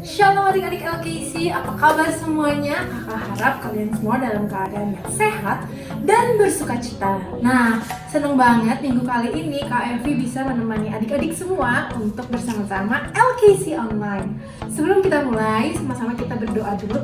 Shalom adik-adik LKC, apa kabar semuanya? Kakak harap kalian semua dalam keadaan yang sehat dan bersuka cita. Nah, seneng banget minggu kali ini Kak Evi bisa menemani adik-adik semua untuk bersama-sama LKC Online. Sebelum kita mulai, sama-sama kita berdoa dulu.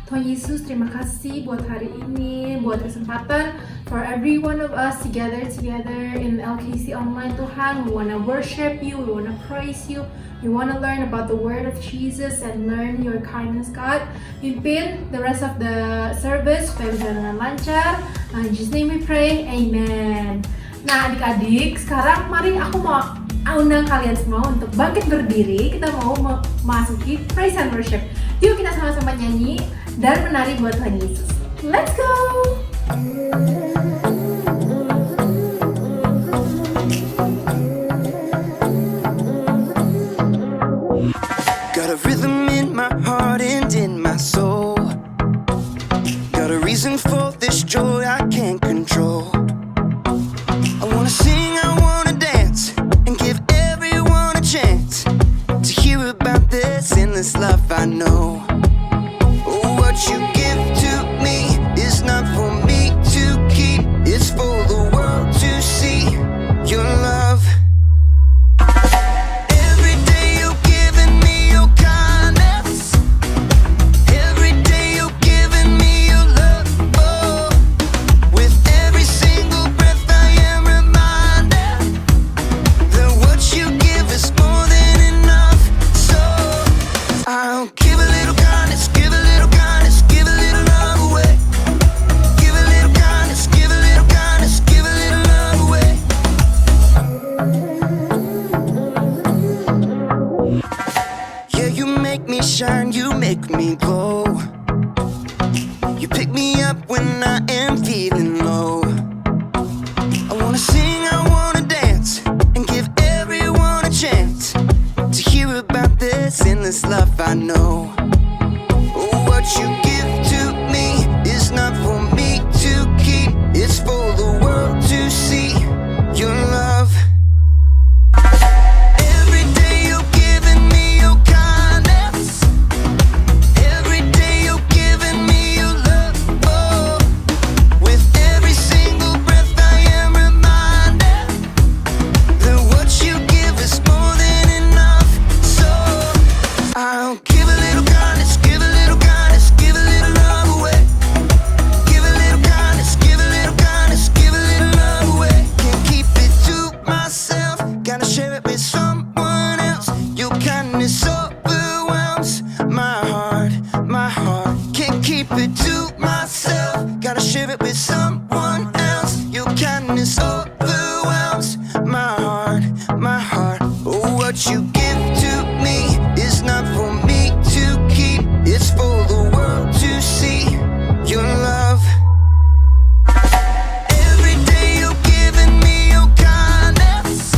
Tuhan Yesus, terima kasih buat hari ini, buat kesempatan for every one of us together in LKC Online. Tuhan, we wanna worship you, we wanna praise you, we wanna learn about the word of Jesus and learn your kindness, God. Pimpin the rest of the service supaya bisa dengan lancar. In Jesus' name we pray, amen. Nah adik-adik, sekarang mari aku mau undang kalian semua untuk bangkit berdiri. Kita mau memasuki praise and worship. Yuk kita sama-sama nyanyi dan menari buat Tuhan Yesus. Let's go! Got a rhythm in my heart and in my soul. Got a reason for this joy I can't control. I wanna sing, I wanna dance, and give everyone a chance to hear about this endless love I know. What you give to me is not for me to keep, it's for the world to see your love. Every day you're giving me your kindness, every day you're giving me your love. Oh, with every single breath I am reminded that what you give is more than enough. So I'll give a little kindness, give a little kindness, give a little love away. Give a little kindness, give a little kindness, give a little love away. Yeah, you make me shine, you make me glow. You pick me up when I am feeling low. I wanna sing, I wanna dance, and give everyone a chance to hear about this endless love I know. What you give to me is not for me to keep, it's for the world to see your love. Every day you're giving me your kindness, every day you're giving me your love. Oh, with every single breath I am reminded that what you give is more than enough. So I'll give a little kindness, give a little kindness, give a little love away. Give a little kindness, give a little kindness, give a little love away. Can't keep it to myself, gotta share it with someone else. Your kindness overwhelms my heart, my heart. Can't keep it to myself, gotta share it with someone else. Your kindness overwhelms my heart, my heart. Oh, what you give to me is not for me to keep, it's for the world to see your love. Every day you're giving me your kindness,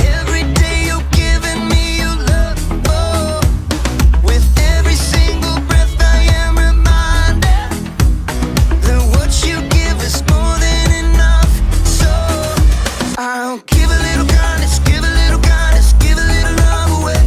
every day you're giving me your love. Oh, with every single breath I am reminded that what you give is more than enough. So I'll give a little kindness, give a little kindness, give a little love away.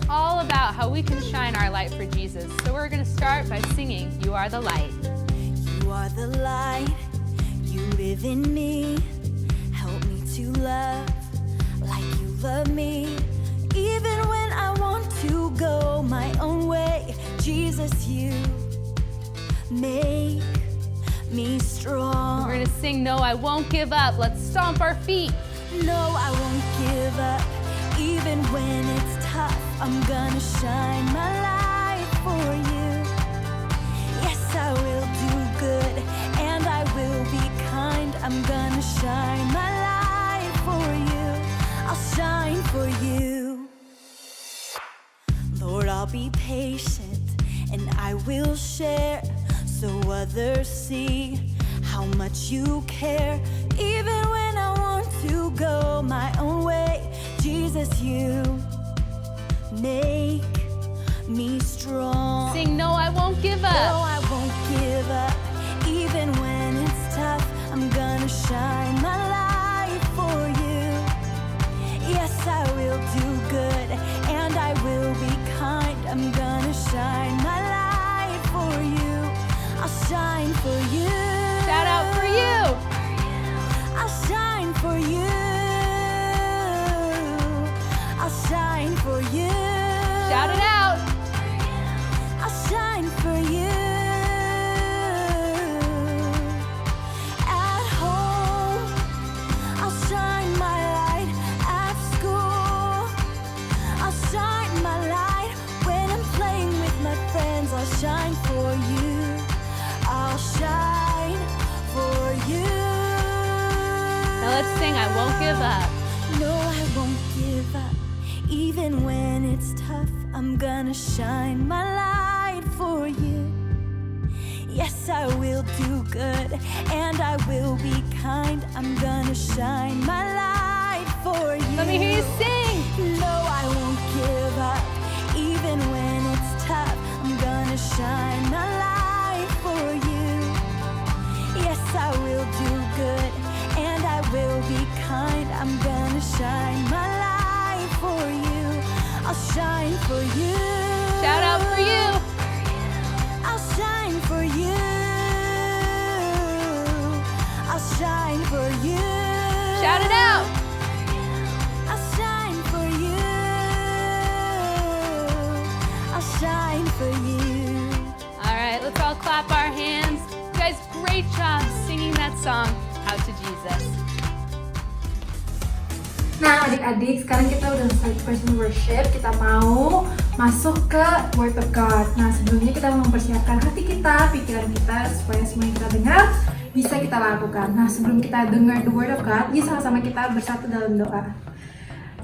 all about how we can shine our light for Jesus. So we're going to start by singing, You Are the Light. You are the light, you live in me. Help me to love like you love me. Even when I want to go my own way, Jesus, you make me strong. We're going to sing, No, I Won't Give Up. Let's stomp our feet. No, I won't give up. Even when it's tough, I'm gonna shine my light for you. Yes, I will do good, and I will be kind. I'm gonna shine my light for you. I'll shine for you. Lord, I'll be patient, and I will share, so others see how much you care. Even when I want to go my own way, Jesus, you make me strong. Sing, No, I Won't Give No, Up. I won't give up. Even when it's tough, I'm gonna shine my light for you. Yes, I will do good, and I will be kind. I'm gonna shine my light for you. I'll shine for you. Shout out for you. I'll shine for you. I'll shine for you. Shout it out. I'll shine for you. At home, I'll shine my light. At school, I'll shine my light. When I'm playing with my friends, I'll shine for you. I'll shine for you. Now let's sing, I Won't Give Up. No, I won't give up. Even when it's tough, I'm gonna shine my light for you. Yes, I will do good, and I will be kind. I'm gonna shine my light for you. Let me hear you sing. No, I won't give up. Even when it's tough, I'm gonna shine my light for you. Yes, I will do good, and I will be kind. I'm gonna shine my light for you. I'll shine for you. Shout out for you. I'll shine for you. I'll shine for you. Shout it out. I'll shine for you. I'll shine for you. All right, let's all clap our hands. You guys, great job singing that song, Out to Jesus. Nah adik-adik, sekarang kita udah selesai praise and worship. Kita mau masuk ke Word of God. Nah sebelumnya kita mau mempersiapkan hati kita, pikiran kita, supaya semua yang kita dengar bisa kita lakukan. Nah sebelum kita dengar the Word of God, yuk sama-sama kita bersatu dalam doa.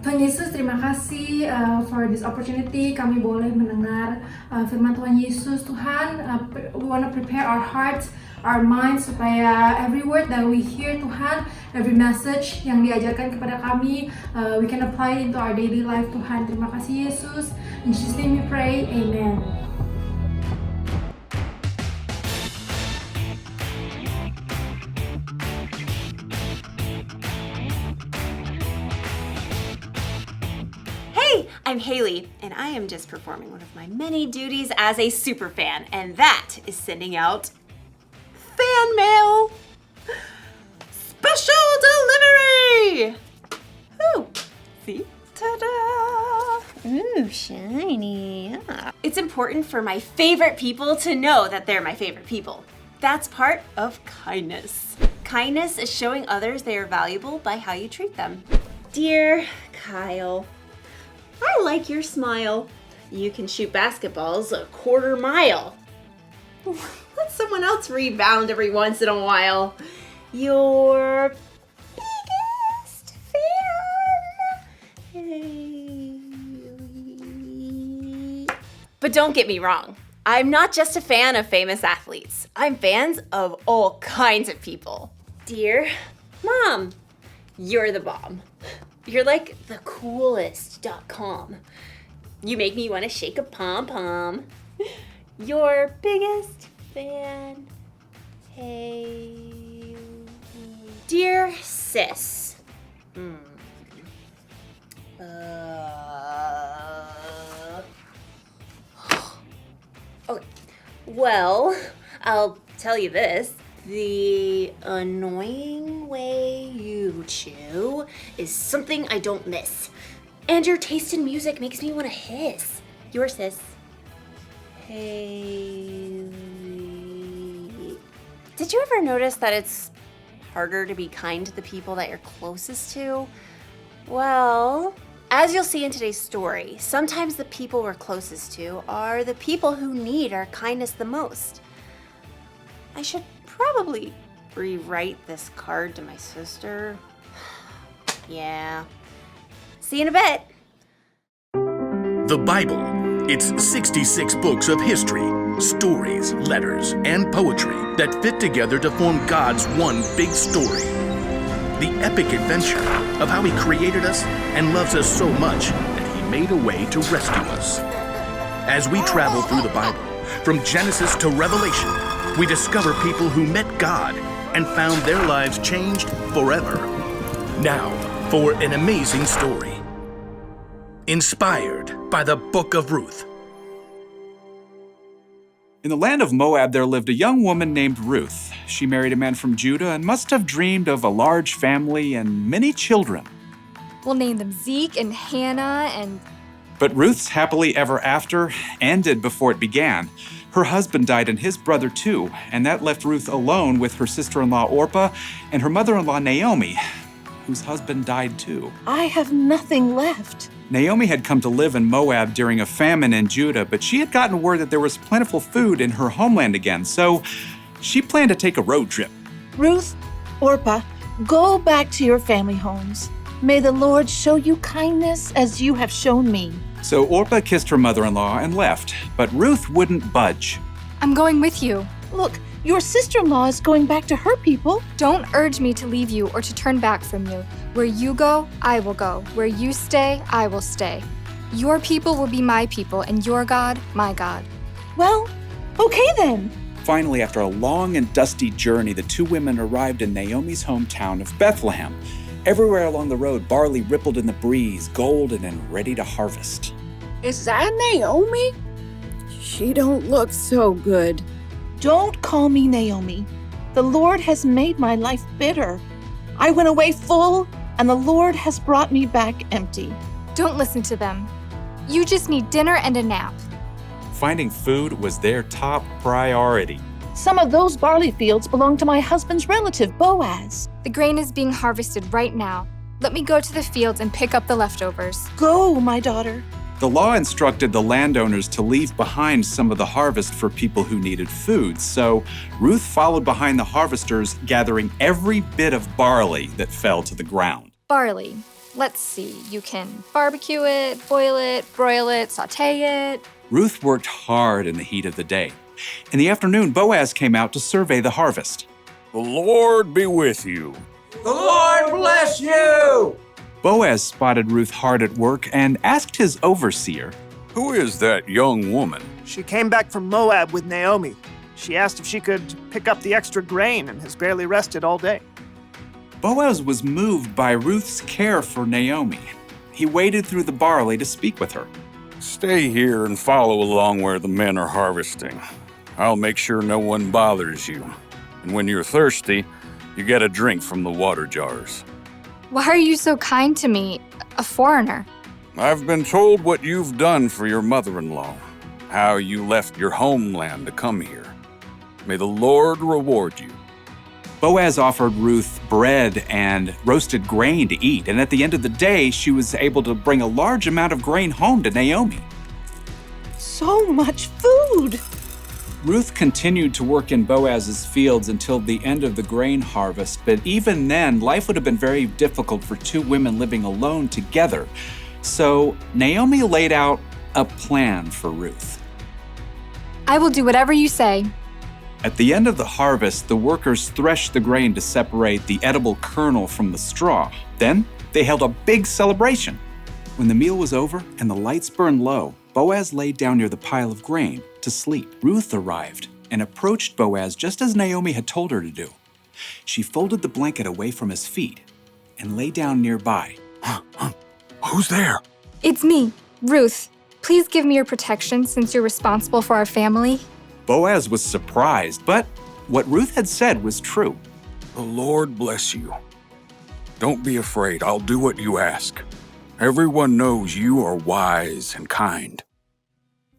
Tuhan Yesus, terima kasih for this opportunity. Kami boleh mendengar firman Tuhan Yesus. Tuhan, we want to prepare our hearts, our minds, supaya every word that we hear, Tuhan, every message yang diajarkan kepada kami, we can apply it into our daily life, Tuhan. Terima kasih Yesus. In Jesus' name we pray, Amen. Hey, I'm Haley, and I am just performing one of my many duties as a superfan, and that is sending out fan mail! Special delivery! Ooh, see? Ta-da! Ooh, shiny. Yeah. It's important for my favorite people to know that they're my favorite people. That's part of kindness. Kindness is showing others they are valuable by how you treat them. Dear Kyle, I like your smile. You can shoot basketballs a quarter mile. Let someone else rebound every once in a while. Your biggest fan. But don't get me wrong. I'm not just a fan of famous athletes. I'm fans of all kinds of people. Dear Mom, you're the bomb. You're like the coolest.com. You make me want to shake a pom-pom. Your biggest fan. Hey. Dear sis. Well, I'll tell you this. The annoying way you chew is something I don't miss. And your taste in music makes me want to hiss. Yours, sis. Hey. Did you ever notice that it's harder to be kind to the people that you're closest to? Well, as you'll see in today's story, sometimes the people we're closest to are the people who need our kindness the most. I should probably rewrite this card to my sister. Yeah. See you in a bit. The Bible. It's 66 books of history, stories, letters, and poetry that fit together to form God's one big story. The epic adventure of how He created us and loves us so much that He made a way to rescue us. As we travel through the Bible, from Genesis to Revelation, we discover people who met God and found their lives changed forever. Now, for an amazing story. Inspired by the Book of Ruth. In the land of Moab, there lived a young woman named Ruth. She married a man from Judah and must have dreamed of a large family and many children. We'll name them Zeke and Hannah and... But Ruth's happily ever after ended before it began. Her husband died and his brother too, and that left Ruth alone with her sister-in-law Orpah and her mother-in-law Naomi, whose husband died too. I have nothing left. Naomi had come to live in Moab during a famine in Judah, but she had gotten word that there was plentiful food in her homeland again, so she planned to take a road trip. Ruth, Orpah, go back to your family homes. May the Lord show you kindness as you have shown me. So Orpah kissed her mother-in-law and left, but Ruth wouldn't budge. I'm going with you. Look, your sister-in-law is going back to her people. Don't urge me to leave you or to turn back from you. Where you go, I will go. Where you stay, I will stay. Your people will be my people, and your God, my God. Well, okay then. Finally, after a long and dusty journey, the two women arrived in Naomi's hometown of Bethlehem. Everywhere along the road, barley rippled in the breeze, golden and ready to harvest. Is that Naomi? She don't look so good. Don't call me Naomi. The Lord has made my life bitter. I went away full, and the Lord has brought me back empty. Don't listen to them. You just need dinner and a nap. Finding food was their top priority. Some of those barley fields belong to my husband's relative, Boaz. The grain is being harvested right now. Let me go to the fields and pick up the leftovers. Go, my daughter. The law instructed the landowners to leave behind some of the harvest for people who needed food, so Ruth followed behind the harvesters, gathering every bit of barley that fell to the ground. Barley. Let's see. You can barbecue it, boil it, broil it, sauté it. Ruth worked hard in the heat of the day. In the afternoon, Boaz came out to survey the harvest. The Lord be with you. The Lord bless you! Boaz spotted Ruth hard at work and asked his overseer, Who is that young woman? She came back from Moab with Naomi. She asked if she could pick up the extra grain and has barely rested all day. Boaz was moved by Ruth's care for Naomi. He waded through the barley to speak with her. Stay here and follow along where the men are harvesting. I'll make sure no one bothers you. And when you're thirsty, you get a drink from the water jars. Why are you so kind to me, a foreigner? I've been told what you've done for your mother-in-law, how you left your homeland to come here. May the Lord reward you. Boaz offered Ruth bread and roasted grain to eat, and at the end of the day, she was able to bring a large amount of grain home to Naomi. So much food! Ruth continued to work in Boaz's fields until the end of the grain harvest, but even then, life would have been very difficult for two women living alone together. So Naomi laid out a plan for Ruth. I will do whatever you say. At the end of the harvest, the workers threshed the grain to separate the edible kernel from the straw. Then they held a big celebration. When the meal was over and the lights burned low, Boaz laid down near the pile of grain to sleep. Ruth arrived and approached Boaz just as Naomi had told her to do. She folded the blanket away from his feet and lay down nearby. Who's there? It's me, Ruth. Please give me your protection since you're responsible for our family. Boaz was surprised, but what Ruth had said was true. The Lord bless you. Don't be afraid. I'll do what you ask. Everyone knows you are wise and kind.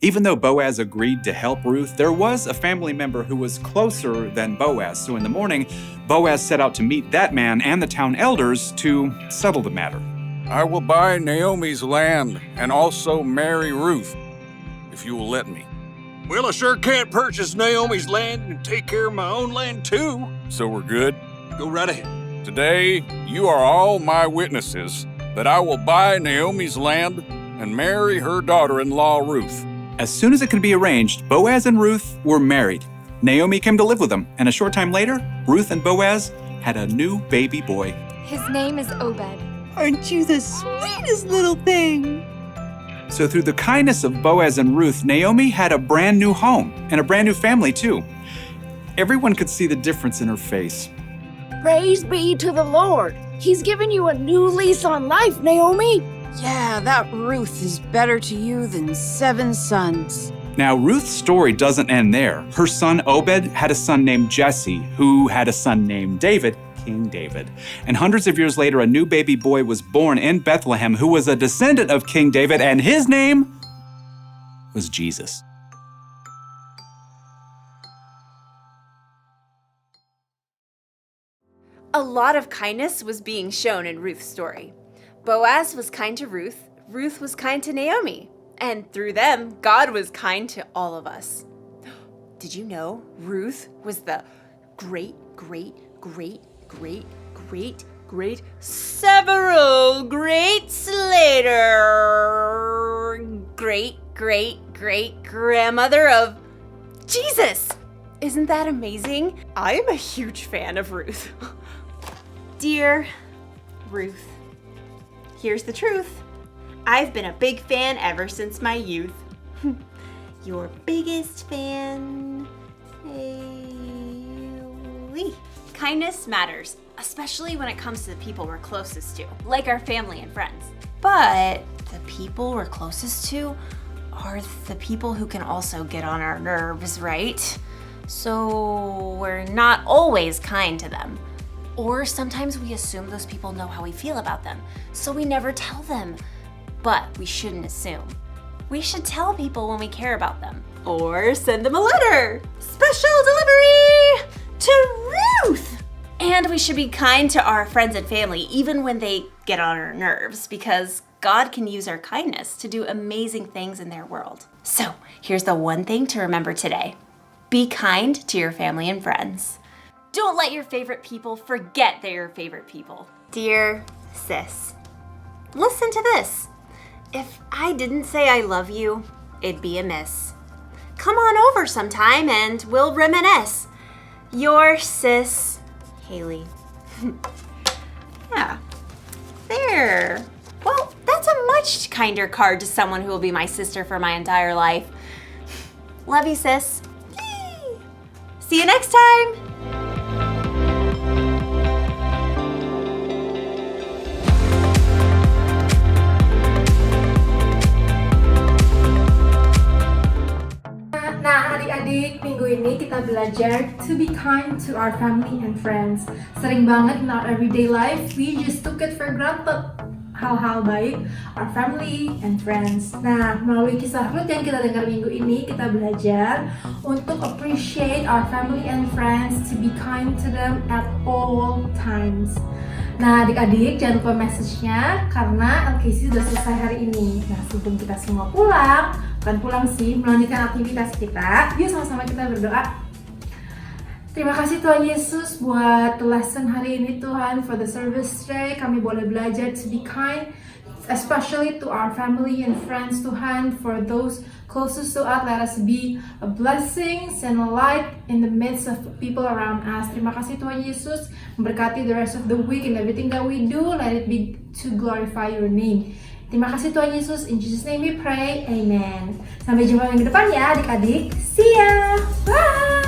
Even though Boaz agreed to help Ruth, there was a family member who was closer than Boaz. So in the morning, Boaz set out to meet that man and the town elders to settle the matter. I will buy Naomi's land and also marry Ruth, if you will let me. Well, I sure can't purchase Naomi's land and take care of my own land too. So we're good? Go right ahead. Today, you are all my witnesses that I will buy Naomi's land and marry her daughter-in-law, Ruth. As soon as it could be arranged, Boaz and Ruth were married. Naomi came to live with them, and a short time later, Ruth and Boaz had a new baby boy. His name is Obed. Aren't you the sweetest little thing? So through the kindness of Boaz and Ruth, Naomi had a brand new home and a brand new family too. Everyone could see the difference in her face. Praise be to the Lord. He's given you a new lease on life, Naomi. Yeah, that Ruth is better to you than 7 sons. Now, Ruth's story doesn't end there. Her son Obed had a son named Jesse, who had a son named David, King David. And hundreds of years later, a new baby boy was born in Bethlehem who was a descendant of King David, and his name was Jesus. A lot of kindness was being shown in Ruth's story. Boaz was kind to Ruth, Ruth was kind to Naomi, and through them, God was kind to all of us. Did you know Ruth was the several greats later great grandmother of Jesus? Isn't that amazing? I'm a huge fan of Ruth. Dear Ruth, here's the truth. I've been a big fan ever since my youth. Your biggest fan, Haley. Kindness matters, especially when it comes to the people we're closest to, like our family and friends. But the people we're closest to are the people who can also get on our nerves, right? So we're not always kind to them. Or sometimes we assume those people know how we feel about them, so we never tell them. But we shouldn't assume. We should tell people when we care about them. Or send them a letter. Special delivery to Ruth! And we should be kind to our friends and family, even when they get on our nerves, because God can use our kindness to do amazing things in their world. So here's the one thing to remember today. Be kind to your family and friends. Don't let your favorite people forget they're your favorite people. Dear sis, listen to this. If I didn't say I love you, it'd be amiss. Come on over sometime and we'll reminisce. Your sis, Haley. Yeah, there. Well, that's a much kinder card to someone who will be my sister for my entire life. Love you, sis. Yay. See you next time. Nah, adik-adik, minggu ini kita belajar to be kind to our family and friends. Sering banget in our everyday life, we just took it for granted. Hal-hal baik, our family and friends. Nah, melalui kisah Ruth yang kita dengar minggu ini, kita belajar untuk appreciate our family and friends, to be kind to them at all times. Nah, adik-adik, jangan lupa message-nya karena LKC sudah selesai hari ini. Nah, sebelum kita semua pulang, bukan pulang sih, melanjutkan aktivitas kita, yuk sama-sama kita berdoa. Terima kasih Tuhan Yesus buat lesson hari ini Tuhan, for the service today. Kami boleh belajar to be kind, especially to our family and friends Tuhan, for those closest to us. Let us be a blessing and a light in the midst of people around us. Terima kasih Tuhan Yesus, memberkati the rest of the week and everything that we do. Let it be to glorify your name. Terima kasih Tuhan Yesus, in Jesus name we pray, amen. Sampai jumpa minggu depan ya adik-adik. See ya, bye.